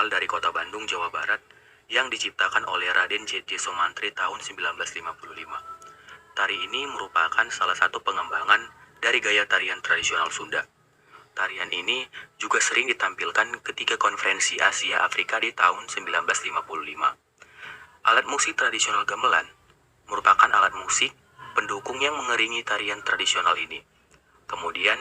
tradisional dari kota Bandung, Jawa Barat yang diciptakan oleh Raden J.J. Somantri tahun 1955. Tari ini merupakan salah satu pengembangan dari gaya tarian tradisional Sunda. Tarian ini juga sering ditampilkan ketika konferensi Asia Afrika di tahun 1955. Alat musik tradisional gamelan merupakan alat musik pendukung yang mengiringi tarian tradisional ini. Kemudian,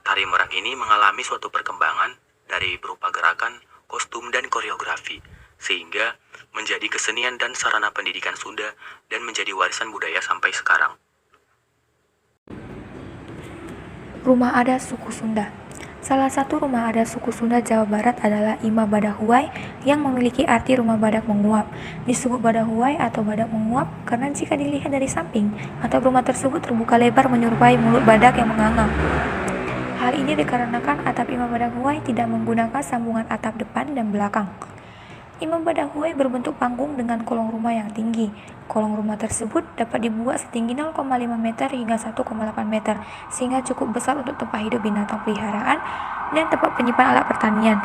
tari merang ini mengalami suatu perkembangan dari berupa gerakan, kostum, dan koreografi, sehingga menjadi kesenian dan sarana pendidikan Sunda dan menjadi warisan budaya sampai sekarang. Rumah adat suku Sunda. Salah satu rumah adat suku Sunda Jawa Barat adalah Imah Badahuai yang memiliki arti rumah badak menguap. Disebut Badahuai atau badak menguap karena jika dilihat dari samping, atap rumah tersebut terbuka lebar menyerupai mulut badak yang menganga. Hal ini dikarenakan atap Imah Badahuai tidak menggunakan sambungan atap depan dan belakang. Imam Badahuai berbentuk panggung dengan kolong rumah yang tinggi. Kolong rumah tersebut dapat dibuat setinggi 0,5 meter hingga 1,8 meter, sehingga cukup besar untuk tempat hidup binatang peliharaan dan tempat penyimpan alat pertanian.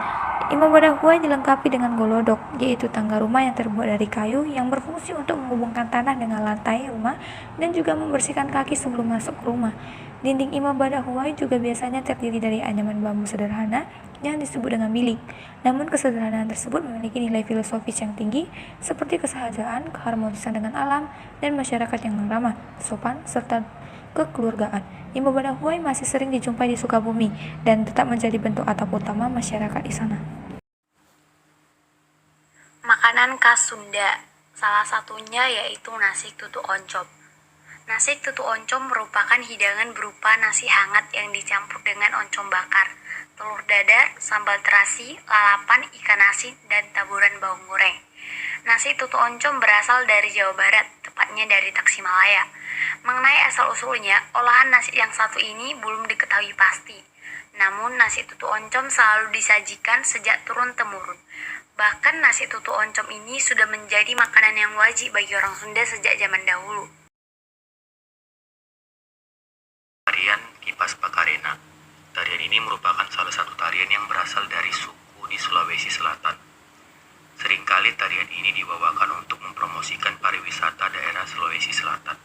Imam Badahuai dilengkapi dengan golodok, yaitu tangga rumah yang terbuat dari kayu yang berfungsi untuk menghubungkan tanah dengan lantai rumah dan juga membersihkan kaki sebelum masuk ke rumah. Dinding Imam Badahuai juga biasanya terdiri dari anyaman bambu sederhana yang disebut dengan bilik. Namun kesederhanaan tersebut memiliki nilai filosofis yang tinggi seperti kesehajaan, keharmonisan dengan alam, dan masyarakat yang ramah, sopan, serta kekeluargaan. Imam Badahuai masih sering dijumpai di Sukabumi dan tetap menjadi bentuk atap utama masyarakat di sana. Makanan khas Sunda, salah satunya yaitu nasi tutu oncom. Nasi tutu oncom merupakan hidangan berupa nasi hangat yang dicampur dengan oncom bakar, telur dadar, sambal terasi, lalapan, ikan asin, dan taburan bawang goreng. Nasi tutu oncom berasal dari Jawa Barat, tepatnya dari Tasikmalaya. Mengenai asal-usulnya, olahan nasi yang satu ini belum diketahui pasti. Namun nasi tutu oncom selalu disajikan sejak turun-temurun. Bahkan nasi tutu oncom ini sudah menjadi makanan yang wajib bagi orang Sunda sejak zaman dahulu. Tarian Kipas Pakarena. Tarian ini merupakan salah satu tarian yang berasal dari suku di Sulawesi Selatan. Seringkali tarian ini dibawakan untuk mempromosikan pariwisata daerah Sulawesi Selatan.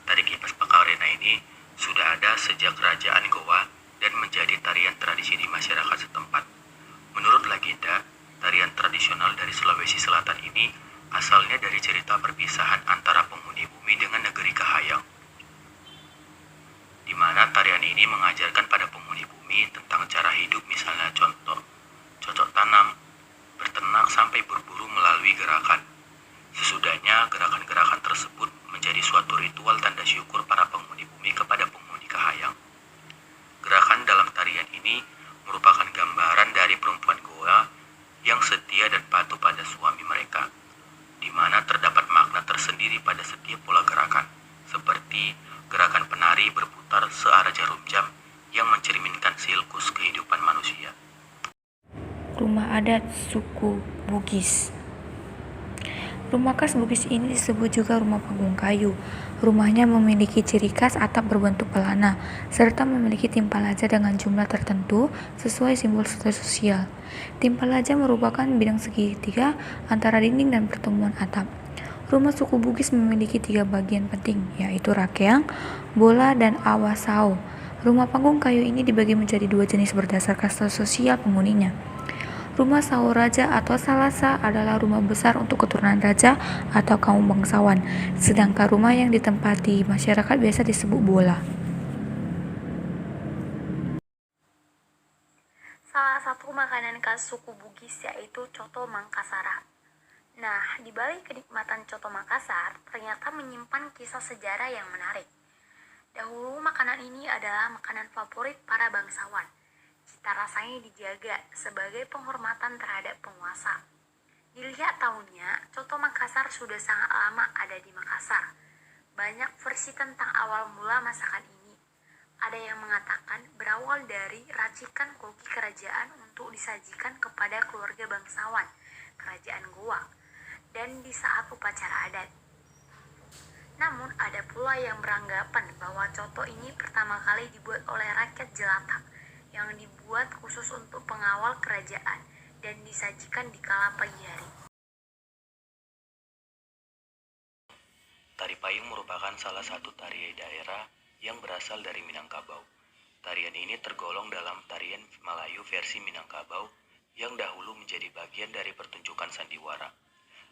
Tari Kipas Pakarena ini sudah ada sejak Kerajaan Goa dan menjadi tarian tradisi di masyarakat setempat. Menurut legenda, tarian tradisional dari Sulawesi Selatan ini asalnya dari cerita perpisahan antara penghuni bumi dengan negeri Kahayang, di mana tarian ini mengajarkan pada penghuni bumi tentang cara hidup, misalnya contoh cocok tanam, berternak sampai berburu melalui gerakan. Sesudahnya gerakan-gerakan tersebut menjadi suatu ritual tanda syukur para penghuni bumi kepada penghuni Kahayang. Gerakan dalam tarian ini merupakan gambaran dari perempuan Goa yang setia dan patuh pada suami mereka, di mana terdapat makna tersendiri pada setiap pola gerakan, seperti gerakan penari berputar searah jarum jam yang mencerminkan siklus kehidupan manusia. Rumah adat suku Bugis. Rumah khas Bugis ini disebut juga rumah panggung kayu. Rumahnya memiliki ciri khas atap berbentuk pelana, serta memiliki timpalaja dengan jumlah tertentu sesuai simbol sosial. Timpalaja merupakan bidang segitiga antara dinding dan pertemuan atap. Rumah suku Bugis memiliki 3 bagian penting, yaitu rakeang, bola, dan awasau. Rumah panggung kayu ini dibagi menjadi 2 jenis berdasar kasta sosial penghuninya. Rumah Sao Raja atau Salasa adalah rumah besar untuk keturunan raja atau kaum bangsawan, sedangkan rumah yang ditempati masyarakat biasa disebut bola. Salah satu makanan khas suku Bugis yaitu coto Mangkasara. Nah, di balik kenikmatan coto Makassar, ternyata menyimpan kisah sejarah yang menarik. Dahulu makanan ini adalah makanan favorit para bangsawan. Cita rasanya dijaga sebagai penghormatan terhadap penguasa. Dilihat tahunnya, coto Makassar sudah sangat lama ada di Makassar. Banyak versi tentang awal mula masakan ini. Ada yang mengatakan berawal dari racikan koki kerajaan untuk disajikan kepada keluarga bangsawan, kerajaan Goa, dan di saat upacara adat. Namun ada pula yang beranggapan bahwa coto ini pertama kali dibuat oleh rakyat jelata yang dibuat khusus untuk pengawal kerajaan dan disajikan di kala pagi hari. Tari payung merupakan salah satu tari daerah yang berasal dari Minangkabau. Tarian ini tergolong dalam tarian Melayu versi Minangkabau yang dahulu menjadi bagian dari pertunjukan sandiwara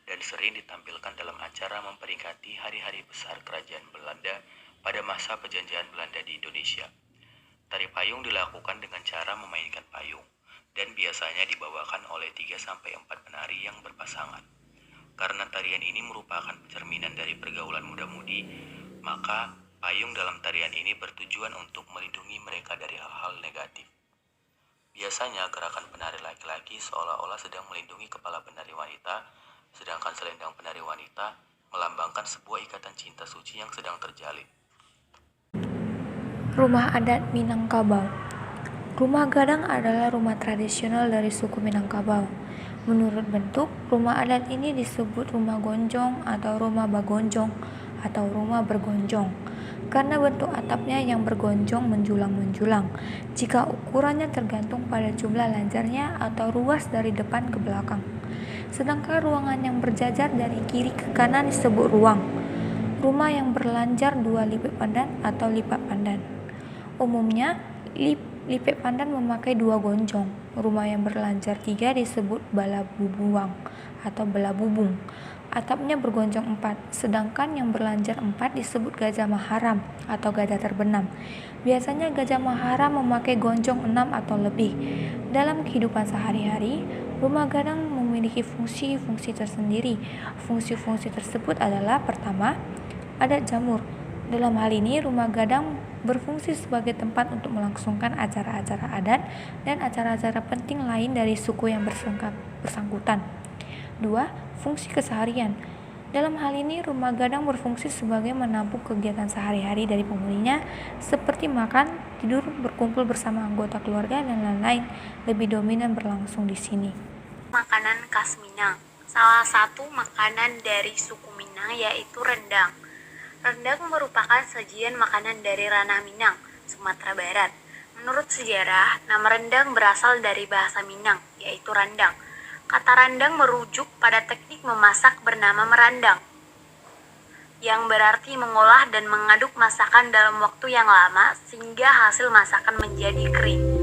dan sering ditampilkan dalam acara memperingati hari-hari besar kerajaan Belanda pada masa penjajahan Belanda di Indonesia. Tari payung dilakukan dengan cara memainkan payung dan biasanya dibawakan oleh 3-4 penari yang berpasangan. Karena tarian ini merupakan pencerminan dari pergaulan muda-mudi, maka payung dalam tarian ini bertujuan untuk melindungi mereka dari hal-hal negatif. Biasanya gerakan penari laki-laki seolah-olah sedang melindungi kepala penari wanita, sedangkan selendang penari wanita melambangkan sebuah ikatan cinta suci yang sedang terjalin. Rumah adat Minangkabau. Rumah gadang adalah rumah tradisional dari suku Minangkabau. Menurut bentuk, rumah adat ini disebut rumah gonjong atau rumah bagonjong atau rumah bergonjong karena bentuk atapnya yang bergonjong menjulang-menjulang. Jika ukurannya tergantung pada jumlah lanjarnya atau ruas dari depan ke belakang. Sedangkan ruangan yang berjajar dari kiri ke kanan disebut ruang. Rumah yang berlanjar 2 lipat pandan atau lipat pandan. Umumnya, lipat pandan memakai 2 gonjong. Rumah yang berlanjar 3 disebut balabubuang atau belabubung. Atapnya bergonjong 4, sedangkan yang berlanjar 4 disebut gajah maharam atau gajah terbenam. Biasanya gajah maharam memakai gonjong 6 atau lebih. Dalam kehidupan sehari-hari, rumah gadang memiliki fungsi-fungsi tersendiri. Fungsi-fungsi tersebut adalah pertama, adat jamur. Dalam hal ini, rumah gadang berfungsi sebagai tempat untuk melangsungkan acara-acara adat dan acara-acara penting lain dari suku yang bersangkutan. 2. Fungsi keseharian. Dalam hal ini, rumah gadang berfungsi sebagai menampung kegiatan sehari-hari dari penghuninya seperti makan, tidur, berkumpul bersama anggota keluarga, dan lain-lain. Lebih dominan berlangsung di sini. Makanan khas Minang. Salah satu makanan dari suku Minang yaitu rendang. Rendang merupakan sajian makanan dari ranah Minang, Sumatera Barat. Menurut sejarah, nama rendang berasal dari bahasa Minang, yaitu randang. Kata randang merujuk pada teknik memasak bernama merandang, yang berarti mengolah dan mengaduk masakan dalam waktu yang lama sehingga hasil masakan menjadi kering.